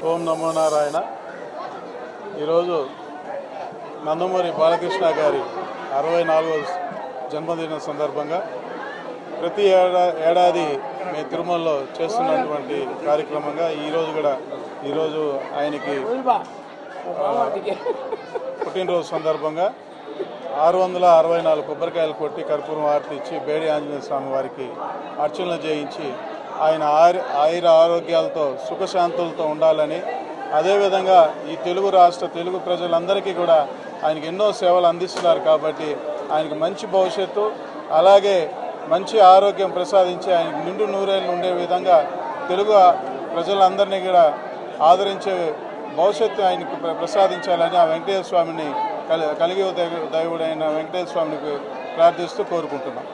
ఓం నమో నారాయణ. ఈరోజు నందమూరి బాలకృష్ణ గారి 64వ జన్మదిన సందర్భంగా ప్రతి ఏడాది మేము తిరుమలలో చేస్తున్నటువంటి కార్యక్రమంగా ఈరోజు ఆయనకి పుట్టినరోజు సందర్భంగా 664 కొబ్బరికాయలు కొట్టి కర్పూరం హారతి ఇచ్చి బేడి ఆంజనేయ స్వామి వారికి అర్చనలు చేయించి ఆయన ఆయుర ఆరోగ్యాలతో సుఖశాంతులతో ఉండాలని, అదేవిధంగా ఈ తెలుగు ప్రజలందరికీ కూడా ఆయనకి ఎన్నో సేవలు అందిస్తున్నారు కాబట్టి ఆయనకు మంచి భవిష్యత్తు అలాగే మంచి ఆరోగ్యం ప్రసాదించి ఆయనకు నిండు నూరేళ్ళు ఉండే విధంగా తెలుగు ప్రజలందరినీ కూడా ఆదరించే భవిష్యత్తు ఆయనకు ప్రసాదించాలని ఆ వెంకటేశ్వర స్వామిని కలిగి దేవుడైన వెంకటేశ్వర స్వామిని ప్రార్థిస్తూ కోరుకుంటున్నాం.